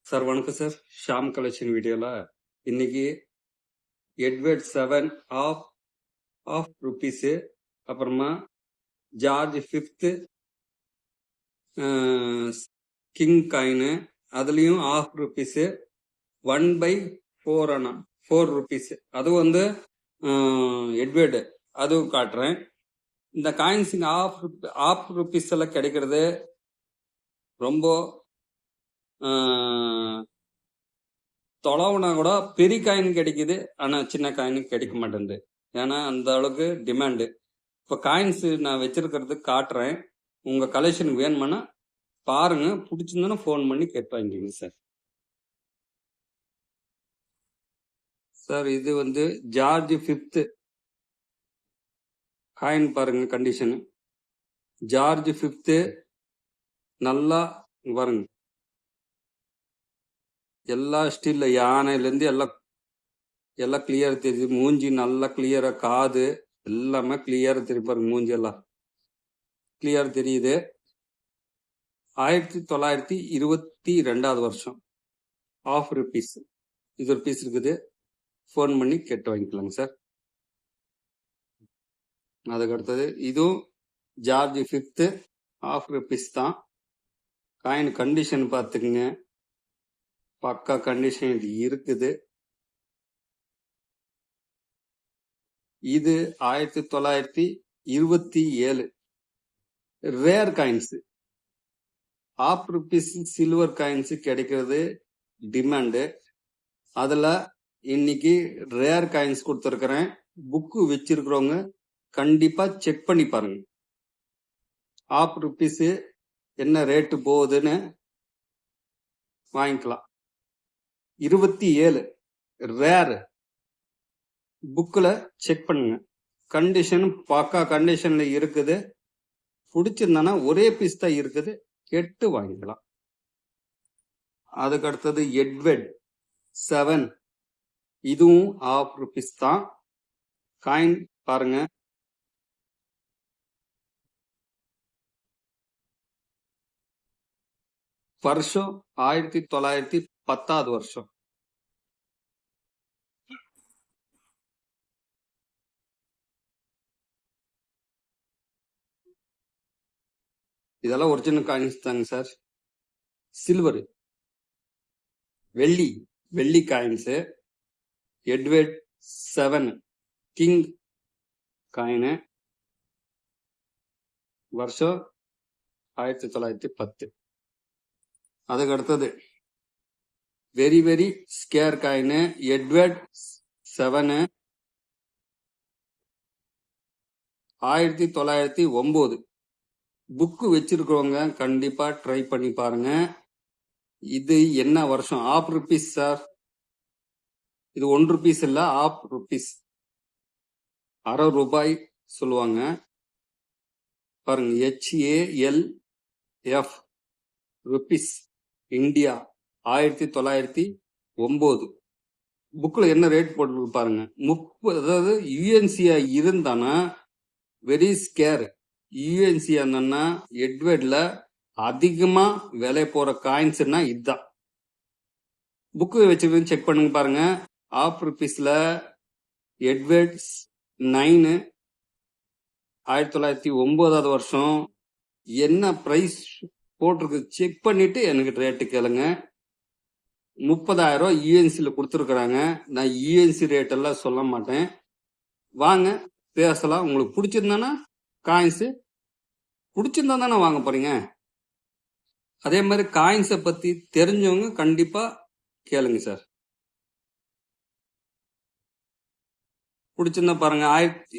Sir வணக்கம் sir. Sham collection வீடியோல இன்னைக்கு எட்வர்ட் 7 ஆஃப் ருபீஸ், அப்புறமா ஜார்ஜ் 5 கிங் காயின், அதுலயும் ஆஃப் ருபீஸ் 1/4 அண்ணா 4 ருபீஸ், அதுவும் வந்து எட்வர்டு அதுவும் காட்டுறேன். இந்த காயின்ஸ் ஆஃப் ருபீஸ் எல்லாம் கிடைக்கிறது ரொம்ப தொலைவுனா கூட பெரிய காயின் கிடைக்குது, ஆனா சின்ன காயின் கிடைக்க மாட்டேங்குது. ஏன்னா அந்த அளவுக்கு டிமாண்டு. இப்போ காயின்ஸ் நான் வச்சிருக்கிறது காட்டுறேன். உங்க கலெக்ஷன் வேணுமானா பாருங்க, பிடிச்சிருந்தோன்னா ஃபோன் பண்ணி கேட்டு வாங்கிக்கோங்க சார். சார் இது வந்து ஜார்ஜ் 5 காயின் பாருங்க, கண்டிஷன் ஜார்ஜ் 5 நல்லா பாருங்க. எல்லா ஸ்டீல்ல யானையிலேருந்து எல்லாம் கிளியர் தெரியுது. மூஞ்சி நல்லா கிளியரா, காது எல்லாமே கிளியரா தெரியும் பாருங்க. மூஞ்சி எல்லாம் கிளியர் தெரியுது. 1922 வருஷம் ஆஃப் ருபீஸ் இது ஒரு பீஸ் இருக்குது. ஃபோன் பண்ணி கேட்டு வாங்கிக்கலாங்க சார். அதுக்கு அடுத்தது இதுவும் ஜார்ஜ் 5 ஆஃப் ருபீஸ் தான். காயின் கண்டிஷன் பார்த்துக்குங்க, பக்கா கண்டிஷன் இது இருக்குது. இது 1927 rare coins. Half rupees silver coins கிடைக்கிறது டிமாண்டு. அதுல இன்னைக்கு ரேர் காயின்ஸ் கொடுத்துருக்கிறேன். புக்கு வச்சிருக்கிறவங்க கண்டிப்பா செக் பண்ணி பாருங்க. ஆஃப் ருபீஸ் என்ன ரேட்டு போகுதுன்னு வாங்கிக்கலாம். 27 ரேர் புக்கில் செக் பண்ணுங்க. கண்டிஷன் பக்கா கண்டிஷன்ல இருக்குது. பிடிச்சிருந்தானா ஒரே பீஸ் தான் இருக்குது, கேட்டு வாங்கிக்கலாம். அதுக்கு அடுத்தது எட்வர்ட் 7, இதுவும் ஆஃப் ருபீஸ் தான். காயின் பாருங்க, வருஷம் 1910 வருஷம். இதெல்லாம் ஒரிஜினல் காயின்ஸ் தாங்க சார். சில்வர், வெள்ளி காயின்ஸ். எட்வர்ட் 7 கிங் காயின், வருஷம் 1910. அதுக்கு அடுத்தது very scarce coin Edward 7 1909. Book வச்சிருக்கிறவங்க கண்டிப்பா ட்ரை பண்ணி பாருங்க. இது என்ன வருஷம்? Half rupees sir. இது 1 ருபீஸ் இல்ல, ஆஃப் ருபீஸ், அரை ரூபாய் சொல்லுவாங்க பாருங்க. HALF rupees, India 1909. புக்ல என்ன ரேட் போட்டு பாருங்க. 30, அதாவது யுஎன்சியா இருந்தானா வெரி ஸ்கேர். யுஎன்சியா என்னன்னா எட்வர்ட்ல அதிகமா விலை போற காயின்ஸ்னா இதுதான். புக்கு வச்சிருந்து செக் பண்ணுங்க பாருங்க. ஆஃப் ருபீஸ்ல எட்வர்ட் 9 1909 வருஷம் என்ன பிரைஸ் போட்டிருக்கு செக் பண்ணிட்டு எனக்கு ரேட்டு கேளுங்க. 30,000 யுஎன்சில கொடுத்துருக்குறாங்க. நான் யுஎன்சி ரேட் எல்லாம் சொல்ல மாட்டேன். வாங்க பேசலாம். உங்களுக்கு பிடிச்சிருந்தானா காயின்ஸ் பிடிச்சிருந்தா தானே வாங்க போறீங்க. அதே மாதிரி காயின்ஸை பத்தி தெரிஞ்சவங்க கண்டிப்பா கேளுங்க சார். பிடிச்சிருந்தா பாருங்க.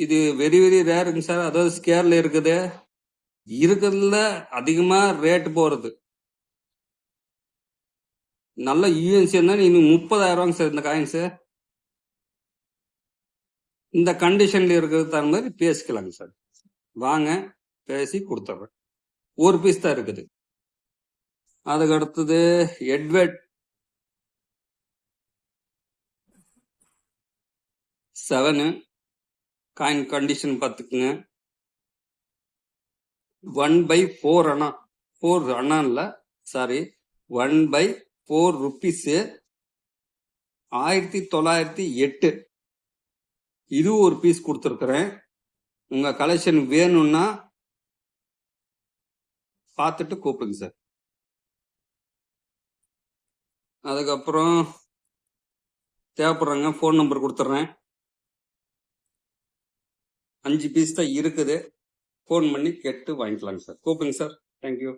இது வெரி ரேருங்க சார். அதாவது ஸ்கேர்ல இருக்குது. இருக்கிறதுல அதிகமா ரேட் போறது நல்ல யூஎன்சி இருந்தா இன்னும் 30,000 சார் இந்த காயின்ஸ். இந்த கண்டிஷன்ல இருக்கிறது தகுந்த மாதிரி பேசிக்கலாங்க சார். வாங்க பேசி கொடுத்துட்றேன். ஒரு பீஸ் தான் இருக்குது. அதுக்கு அடுத்தது எட்வர்ட் 7 காயின் கண்டிஷன் பார்த்துக்குங்க. 1/4 அண்ணா, 4 அண்ணா இல்ல, சாரி, 1/4 4 rupees 1908. இது ஒரு பீஸ் கொடுத்துருக்குறேன். உங்க கலெக்ஷன் வேணும்னா பார்த்துட்டு கூப்பிடுங்க சார். அதுக்கப்புறம் தேவைப்படுறாங்க, ஃபோன் நம்பர் கொடுத்துட்றேன். 5 பீஸ் தான் இருக்குது. ஃபோன் பண்ணி கேட்டு வாங்கிக்கலாங்க சார். கூப்பிடுங்க சார். தேங்க்யூ.